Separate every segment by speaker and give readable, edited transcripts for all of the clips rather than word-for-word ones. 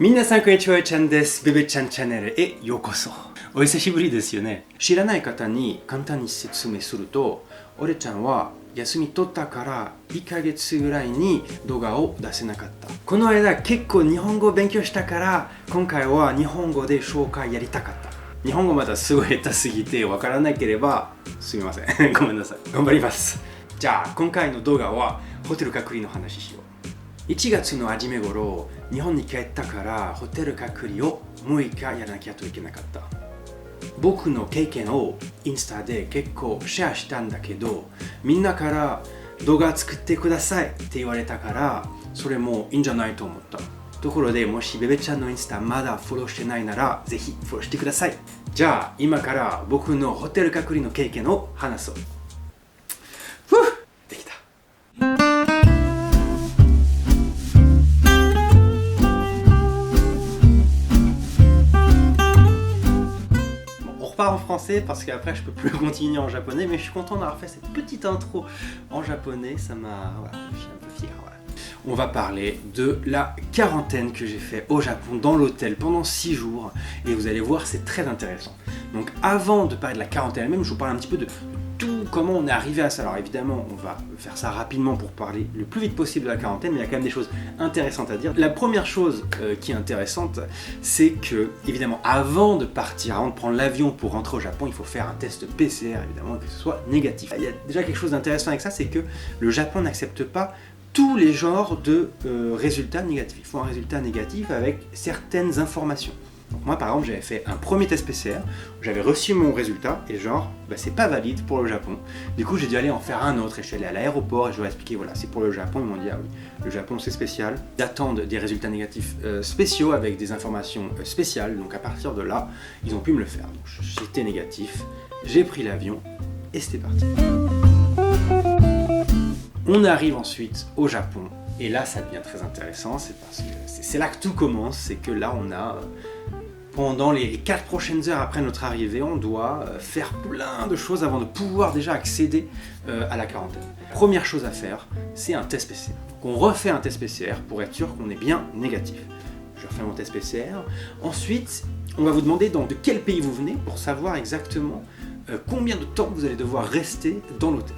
Speaker 1: 皆さんこんにちは、ちゃんです。ベベちゃんチャンネルへようこそ。お久しぶりですよね。知らない方に簡単に説明すると、俺ちゃんは休み取ったから1ヶ月ぐらいに動画を出せなかった。この間結構日本語を勉強したから、今回は日本語で紹介やりたかった。日本語まだすごい下手すぎてわからなければすみません。ごめんなさい。頑張ります。じゃあ今回の動画はホテル隔離の話しよう。1月の初め頃、日本に帰ったからホテル隔離を6日やらなきゃといけなかった。僕の経験をインスタで結構シェアしたんだけど、みんなから動画作ってくださいって言われたから、それもいいんじゃないと思った。ところで、もしベベちゃんのインスタまだフォローしてないなら、ぜひフォローしてください。じゃあ今から僕のホテル隔離の経験を話そう。できた。En français parce qu'après je peux plus continuer en japonais, mais je suis content d'avoir fait cette petite intro en japonais, ça m'a... Voilà, je suis un peu fier, voilà. On va parler de la quarantaine que j'ai fait au Japon dans l'hôtel pendant 6 jours et vous allez voir, c'est très intéressant. Donc avant de parler de la quarantaine elle-même, je vous parle un petit peu de tout, comment on est arrivé à ça. Alors évidemment, on va faire ça rapidement pour parler le plus vite possible de la quarantaine, mais il y a quand même des choses intéressantes à dire. La première chose qui est intéressante, c'est que, évidemment, avant de partir, avant de prendre l'avion pour rentrer au Japon, il faut faire un test PCR, évidemment, que ce soit négatif. Il y a déjà quelque chose d'intéressant avec ça, c'est que le Japon n'accepte pas tous les genres de résultats négatifs. Il faut un résultat négatif avec certaines informations. Donc moi par exemple j'avais fait un premier test PCR, j'avais reçu mon résultat et genre c'est pas valide pour le Japon. Du coup j'ai dû aller en faire un autre et je suis allé à l'aéroport et je leur ai expliqué voilà c'est pour le Japon. Ils m'ont dit ah oui le Japon c'est spécial. Ils attendent des résultats négatifs spéciaux avec des informations spéciales, donc à partir de là ils ont pu me le faire. Donc j'étais négatif, j'ai pris l'avion et c'était parti. On arrive ensuite au Japon et là ça devient très intéressant, c'est parce que c'est là que tout commence, c'est que là on a pendant les 4 prochaines heures après notre arrivée, on doit faire plein de choses avant de pouvoir déjà accéder à la quarantaine. Première chose à faire, c'est un test PCR. Donc on refait un test PCR pour être sûr qu'on est bien négatif. Je refais mon test PCR. Ensuite, on va vous demander de quel pays vous venez pour savoir exactement combien de temps vous allez devoir rester dans l'hôtel.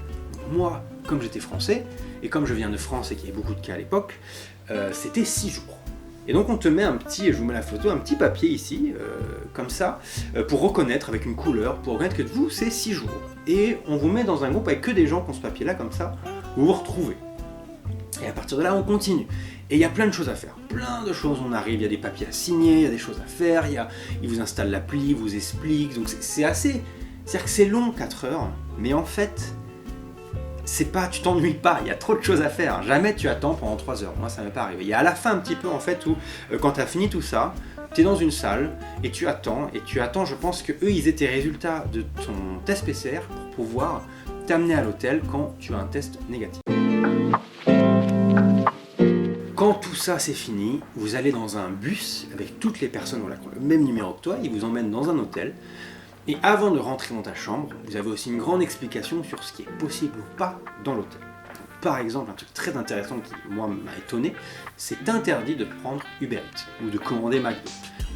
Speaker 1: Moi, comme j'étais français, et comme je viens de France et qu'il y avait beaucoup de cas à l'époque, c'était 6 jours. Et donc on te met un petit, je vous mets la photo, un petit papier ici, comme ça, pour reconnaître avec une couleur, pour reconnaître que vous c'est 6 jours. Et on vous met dans un groupe avec que des gens qui ont ce papier là, comme ça, vous vous retrouvez. Et à partir de là on continue. Et il y a plein de choses à faire, plein de choses, on arrive, il y a des papiers à signer, il y a des choses à faire, ils vous installent l'appli, ils vous expliquent, donc c'est assez, c'est-à-dire que c'est long 4 heures, mais en fait, c'est pas, tu t'ennuies pas, il y a trop de choses à faire, jamais tu attends pendant 3 heures, moi ça m'est pas arrivé. Il y a à la fin un petit peu en fait où quand tu as fini tout ça, tu es dans une salle et tu attends, je pense que eux ils aient tes résultats de ton test PCR pour pouvoir t'amener à l'hôtel quand tu as un test négatif. Quand tout ça c'est fini, vous allez dans un bus avec toutes les personnes qui ont le même numéro que toi, ils vous emmènent dans un hôtel. Et avant de rentrer dans ta chambre, vous avez aussi une grande explication sur ce qui est possible ou pas dans l'hôtel. Par exemple, un truc très intéressant qui, moi, m'a étonné, c'est interdit de prendre Uber Eats ou de commander McDo.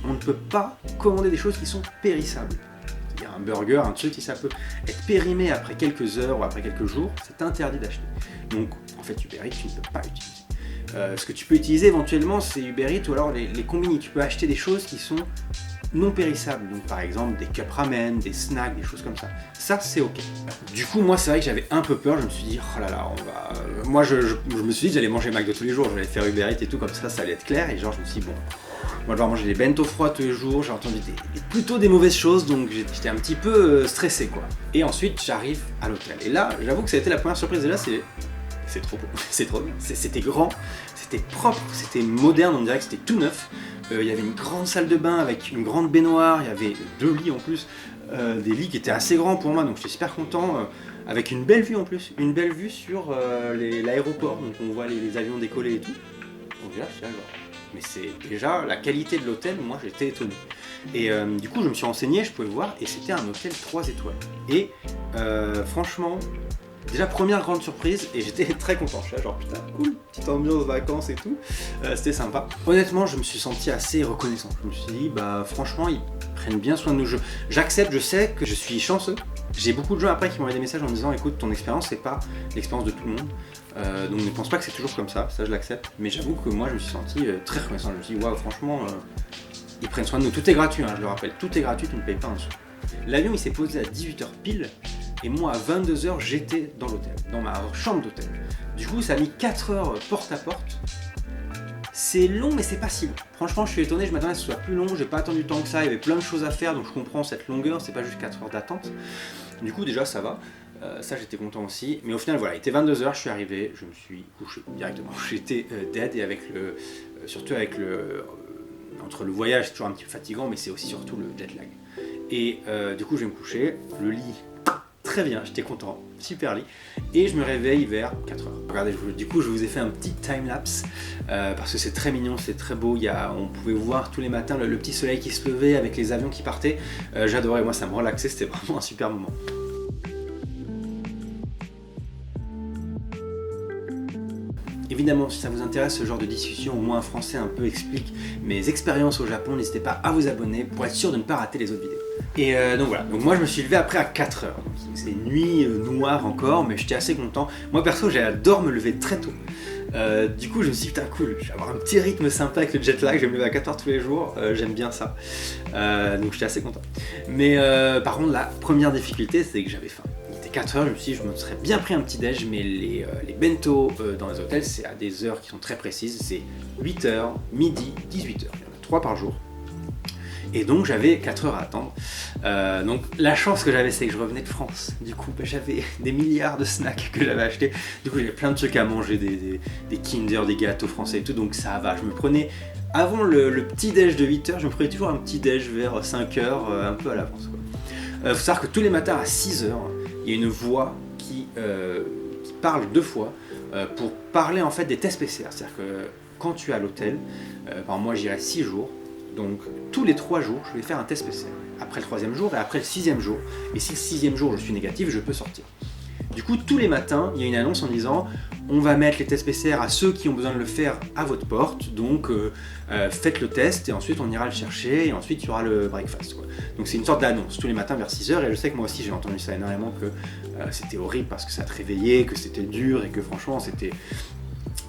Speaker 1: On ne peut pas commander des choses qui sont périssables. C'est-à-dire un burger, un truc, si ça peut être périmé après quelques heures ou après quelques jours, c'est interdit d'acheter. Donc, en fait, Uber Eats, tu ne peux pas utiliser. Ce que tu peux utiliser éventuellement, c'est Uber Eats ou alors les combini. Tu peux acheter des choses qui sont non périssables, donc par exemple des cups ramen, des snacks, des choses comme ça. Ça c'est ok. Du coup moi c'est vrai que j'avais un peu peur, je me suis dit oh là là, on va... Moi je me suis dit que j'allais manger McDo tous les jours, j'allais faire Uber Eats et tout comme ça allait être clair, et genre je me suis dit bon, moi je vais manger des bento froids tous les jours, j'ai entendu plutôt des mauvaises choses, donc j'étais un petit peu stressé quoi. Et ensuite j'arrive à l'hôtel, et là j'avoue que ça a été la première surprise, et là c'est trop beau, c'est trop bien, c'était grand, c'était propre, c'était moderne, on dirait que c'était tout neuf. Il y avait une grande salle de bain avec une grande baignoire, il y avait 2 lits en plus, des lits qui étaient assez grands pour moi, donc j'étais super content, avec une belle vue en plus, une belle vue sur l'aéroport, donc on voit les avions décoller et tout. Donc déjà, je suis là, genre, mais c'est déjà la qualité de l'hôtel, moi j'étais étonné. Et du coup je me suis renseigné, je pouvais voir, et c'était un hôtel 3 étoiles. Et franchement, Déjà première grande surprise et j'étais très content, je suis là, genre putain cool, petite ambiance vacances et tout, c'était sympa. Honnêtement je me suis senti assez reconnaissant, je me suis dit bah franchement ils prennent bien soin de nous, j'accepte, je sais que je suis chanceux. J'ai beaucoup de gens après qui m'ont envoyé des messages en me disant écoute ton expérience c'est pas l'expérience de tout le monde, donc ne pense pas que c'est toujours comme ça je l'accepte, mais j'avoue que moi je me suis senti très reconnaissant, je me suis dit waouh franchement ils prennent soin de nous, tout est gratuit, hein, je le rappelle, tout est gratuit, tu ne payes pas un sou. L'avion il s'est posé à 18h pile. Et moi, à 22h, j'étais dans l'hôtel, dans ma chambre d'hôtel. Du coup, ça a mis 4 heures porte à porte. C'est long, mais c'est pas si long. Franchement, je suis étonné, je m'attendais à ce que ce soit plus long, j'ai pas attendu tant que ça, il y avait plein de choses à faire, donc je comprends cette longueur, c'est pas juste 4 heures d'attente. Du coup, déjà, ça va. Ça, j'étais content aussi. Mais au final, voilà, il était 22h, je suis arrivé, je me suis couché directement. J'étais dead, et avec surtout avec entre le voyage, c'est toujours un petit peu fatigant, mais c'est aussi surtout le jet lag. Et du coup, je vais me coucher, le lit... Très bien, j'étais content, super lit. Et je me réveille vers 4h. Regardez, du coup je vous ai fait un petit time-lapse parce que c'est très mignon, c'est très beau. On pouvait voir tous les matins le petit soleil qui se levait avec les avions qui partaient. J'adorais, moi ça me relaxait, c'était vraiment un super moment. Évidemment, si ça vous intéresse ce genre de discussion, au moins un français un peu explique mes expériences au Japon, n'hésitez pas à vous abonner pour être sûr de ne pas rater les autres vidéos. Et donc voilà, donc moi je me suis levé après à 4h, c'est nuit noire encore, mais j'étais assez content. Moi perso j'adore me lever très tôt. Du coup je me suis dit putain cool, je vais avoir un petit rythme sympa avec le jet lag, je vais me lever à 4h tous les jours, j'aime bien ça. Donc j'étais assez content. Mais par contre la première difficulté c'est que j'avais faim. 4h, je me suis dit, je me serais bien pris un petit déj, mais les bento dans les hôtels, c'est à des heures qui sont très précises, c'est 8h, midi, 18h, il y en a 3 par jour. Et donc j'avais 4 heures à attendre. Donc la chance que j'avais, c'est que je revenais de France. Du coup, j'avais des milliards de snacks que j'avais achetés. Du coup, j'avais plein de trucs à manger, des Kinder, des gâteaux français et tout, donc ça va. Je me prenais, avant le petit déj de 8h, je me prenais toujours un petit déj vers 5h, un peu à l'avance. Faut savoir que tous les matins à 6h, il y a une voix qui parle 2 fois pour parler en fait des tests PCR. C'est-à-dire que quand tu es à l'hôtel, moi j'irai 6 jours, donc tous les 3 jours je vais faire un test PCR. Après le 3e jour et après le 6e jour. Et si le 6e jour je suis négatif, je peux sortir. Du coup, tous les matins, il y a une annonce en disant on va mettre les tests PCR à ceux qui ont besoin de le faire à votre porte, donc faites le test et ensuite on ira le chercher et ensuite il y aura le breakfast, quoi. Donc c'est une sorte d'annonce tous les matins vers 6h et je sais que moi aussi j'ai entendu ça énormément que c'était horrible parce que ça te réveillait, que c'était dur et que franchement c'était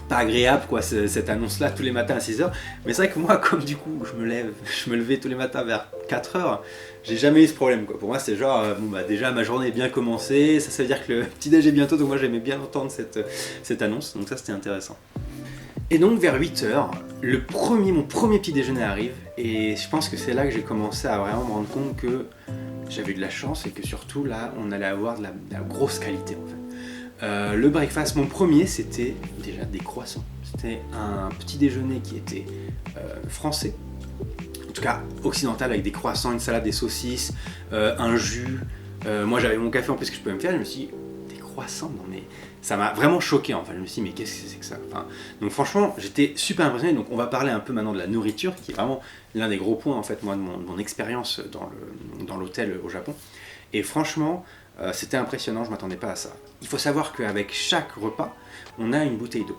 Speaker 1: pas agréable quoi, cette annonce là tous les matins à 6h. Mais c'est vrai que moi comme du coup je me levais tous les matins vers 4h, j'ai jamais eu ce problème quoi. Pour moi c'est genre déjà ma journée est bien commencée, ça veut dire que le petit déj est bientôt, donc moi j'aimais bien entendre cette annonce, donc ça c'était intéressant. Et donc vers 8h, mon premier petit déjeuner arrive et je pense que c'est là que j'ai commencé à vraiment me rendre compte que j'avais eu de la chance et que surtout là on allait avoir de la grosse qualité en fait. Le breakfast, mon premier, c'était déjà des croissants. C'était un petit déjeuner qui était français, en tout cas occidental, avec des croissants, une salade, des saucisses, un jus. Moi j'avais mon café en plus que je pouvais me faire, je me suis dit, des croissants, non mais ça m'a vraiment choqué en fait. Je me suis dit, mais qu'est-ce que c'est que ça, donc franchement, j'étais super impressionné. Donc on va parler un peu maintenant de la nourriture, qui est vraiment l'un des gros points en fait, moi, de mon expérience dans l'hôtel au Japon. Et franchement, c'était impressionnant, je ne m'attendais pas à ça. Il faut savoir qu'avec chaque repas, on a une bouteille d'eau.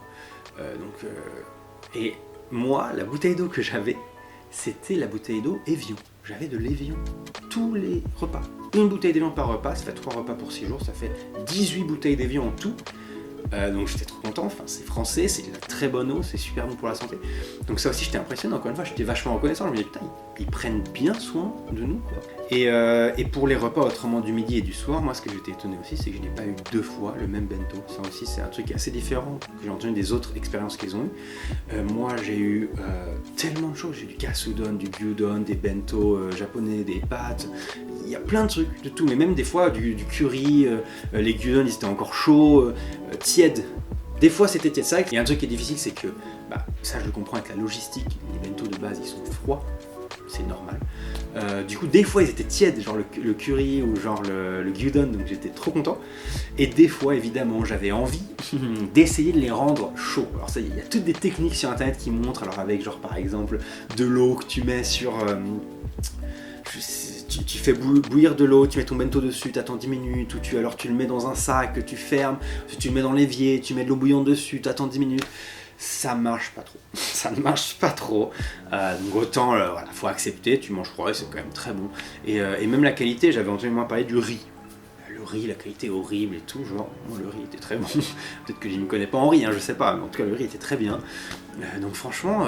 Speaker 1: Et moi, la bouteille d'eau que j'avais, c'était la bouteille d'eau Evian. J'avais de l'Evian tous les repas. Une bouteille d'Evian par repas, ça fait 3 repas pour 6 jours, ça fait 18 bouteilles d'Evian en tout. Donc j'étais trop content, enfin, c'est français, c'est de la très bonne eau, c'est super bon pour la santé. Donc ça aussi j'étais impressionné, encore une fois, j'étais vachement reconnaissant, je me disais putain, ils prennent bien soin de nous quoi. Et pour les repas autrement du midi et du soir, moi ce que j'étais étonné aussi, c'est que je n'ai pas eu 2 fois le même bento. Ça aussi c'est un truc assez différent que j'ai entendu des autres expériences qu'ils ont eues. Moi j'ai eu tellement de choses, j'ai eu du katsudon, du gyudon, des bento japonais, des pâtes. Il y a plein de trucs, de tout, mais même des fois du curry, les gyudon ils étaient encore chauds, tièdes. Des fois c'était tiède. C'est vrai qu'il y a un truc qui est difficile, c'est que, ça je le comprends avec la logistique, les bento de base ils sont froids, c'est normal. Du coup des fois ils étaient tièdes, genre le curry ou genre le gyudon, donc j'étais trop content. Et des fois évidemment j'avais envie d'essayer de les rendre chauds. Alors ça, il y a toutes des techniques sur internet qui montrent, alors avec genre par exemple de l'eau que tu mets sur... tu fais bouillir de l'eau, tu mets ton bento dessus, tu attends 10 minutes, alors tu le mets dans un sac, tu fermes, tu le mets dans l'évier, tu mets de l'eau bouillante dessus, tu attends 10 minutes. Ça marche pas trop. Ça ne marche pas trop. Donc autant, voilà, faut accepter, tu manges froid, c'est quand même très bon. Et même la qualité, j'avais entendu moi parler du riz. Le riz, la qualité est horrible et tout, genre, le riz était très bon. Peut-être que je ne me connais pas en riz, hein, je sais pas, mais en tout cas le riz était très bien. Donc franchement,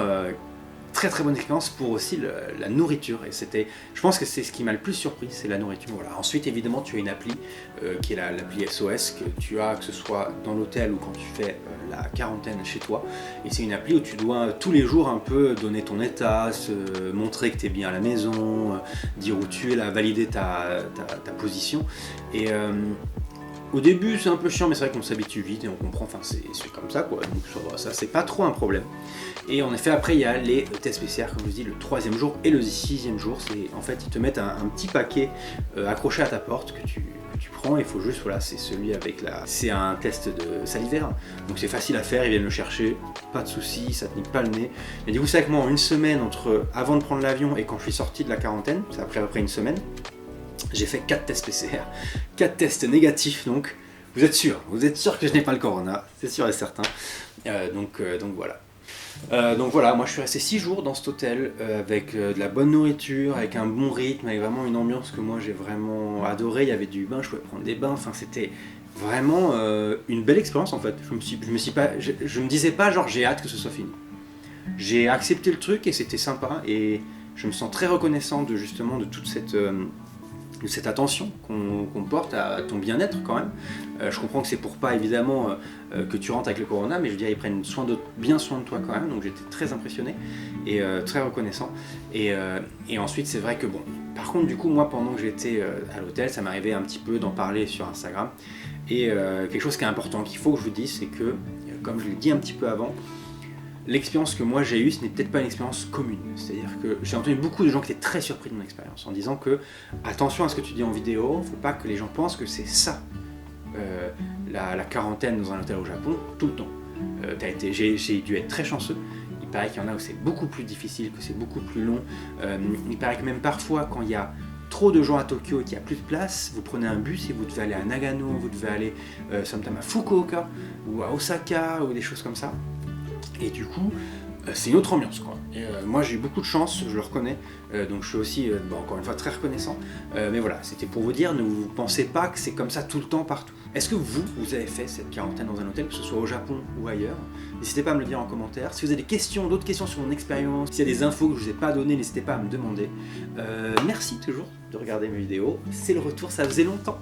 Speaker 1: très très bonne expérience pour aussi la nourriture. Et je pense que c'est ce qui m'a le plus surpris, c'est la nourriture. Voilà. Ensuite, évidemment, tu as une appli qui est l'appli SOS que tu as, que ce soit dans l'hôtel ou quand tu fais la quarantaine chez toi. Et c'est une appli où tu dois tous les jours un peu donner ton état, montrer que tu es bien à la maison, dire où tu es, là, valider ta position. Et au début, c'est un peu chiant, mais c'est vrai qu'on s'habitue vite et on comprend, enfin c'est comme ça quoi, donc ça c'est pas trop un problème. Et en effet, après il y a les tests PCR, comme je vous dis, le 3e jour et le 6e jour, en fait ils te mettent un petit paquet accroché à ta porte que tu prends, il faut juste, voilà, c'est celui avec c'est un test de salivaire, donc c'est facile à faire, ils viennent le chercher, pas de soucis, ça te nique pas le nez. Et du coup, c'est avec moi en une semaine, avant de prendre l'avion et quand je suis sorti de la quarantaine, c'est après à peu près une semaine, j'ai fait 4 tests PCR, 4 tests négatifs, donc vous êtes sûr que je n'ai pas le corona, c'est sûr et certain. Donc voilà, moi je suis resté 6 jours dans cet hôtel avec de la bonne nourriture, avec un bon rythme, avec vraiment une ambiance que moi j'ai vraiment adoré. Il y avait du bain, je pouvais prendre des bains, enfin c'était vraiment une belle expérience en fait. Je me disais pas genre j'ai hâte que ce soit fini. J'ai accepté le truc et c'était sympa et je me sens très reconnaissant de toute cette attention qu'on porte à ton bien-être quand même. Je comprends que c'est pour pas évidemment que tu rentres avec le corona, mais je veux dire ils prennent bien soin de toi quand même, donc j'étais très impressionné et très reconnaissant. Et ensuite c'est vrai que bon, par contre du coup moi pendant que j'étais à l'hôtel, ça m'arrivait un petit peu d'en parler sur Instagram. Et quelque chose qui est important, qu'il faut que je vous dise, c'est que, comme je l'ai dit un petit peu avant, l'expérience que moi j'ai eue, ce n'est peut-être pas une expérience commune. C'est-à-dire que j'ai entendu beaucoup de gens qui étaient très surpris de mon expérience, en disant que, attention à ce que tu dis en vidéo, il ne faut pas que les gens pensent que c'est ça, la quarantaine dans un hôtel au Japon, tout le temps. J'ai dû être très chanceux. Il paraît qu'il y en a où c'est beaucoup plus difficile, que c'est beaucoup plus long. Il paraît que même parfois, quand il y a trop de gens à Tokyo et qu'il n'y a plus de place, vous prenez un bus et vous devez aller à Nagano, vous devez aller sometime à Fukuoka, ou à Osaka, ou des choses comme ça. Et du coup, c'est une autre ambiance quoi. Et moi j'ai eu beaucoup de chance, je le reconnais, donc je suis aussi encore une fois très reconnaissant. Mais voilà, c'était pour vous dire, ne vous pensez pas que c'est comme ça tout le temps partout. Est-ce que vous avez fait cette quarantaine dans un hôtel, que ce soit au Japon ou ailleurs? N'hésitez pas à me le dire en commentaire. Si vous avez d'autres questions sur mon expérience, s'il y a des infos que je ne vous ai pas données, n'hésitez pas à me demander. Merci toujours de regarder mes vidéos. C'est le retour, ça faisait longtemps.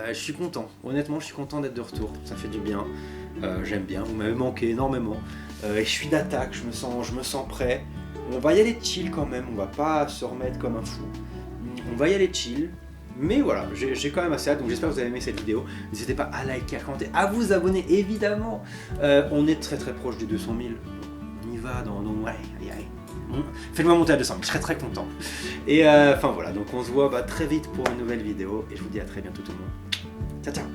Speaker 1: Je suis content, honnêtement je suis content d'être de retour, ça fait du bien. J'aime bien, vous m'avez manqué énormément. Et je suis d'attaque, je me sens prêt. On va y aller chill quand même, on va pas se remettre comme un fou. On va y aller chill. Mais voilà, j'ai quand même assez hâte, donc j'espère que vous avez aimé cette vidéo. N'hésitez pas à liker, à commenter, à vous abonner évidemment. On est très très proche des 200 000. On y va allez. Faites-moi monter à 200 000, je serai très content. Et enfin voilà, donc on se voit très vite pour une nouvelle vidéo. Et je vous dis à très bientôt tout le monde. Ciao ciao.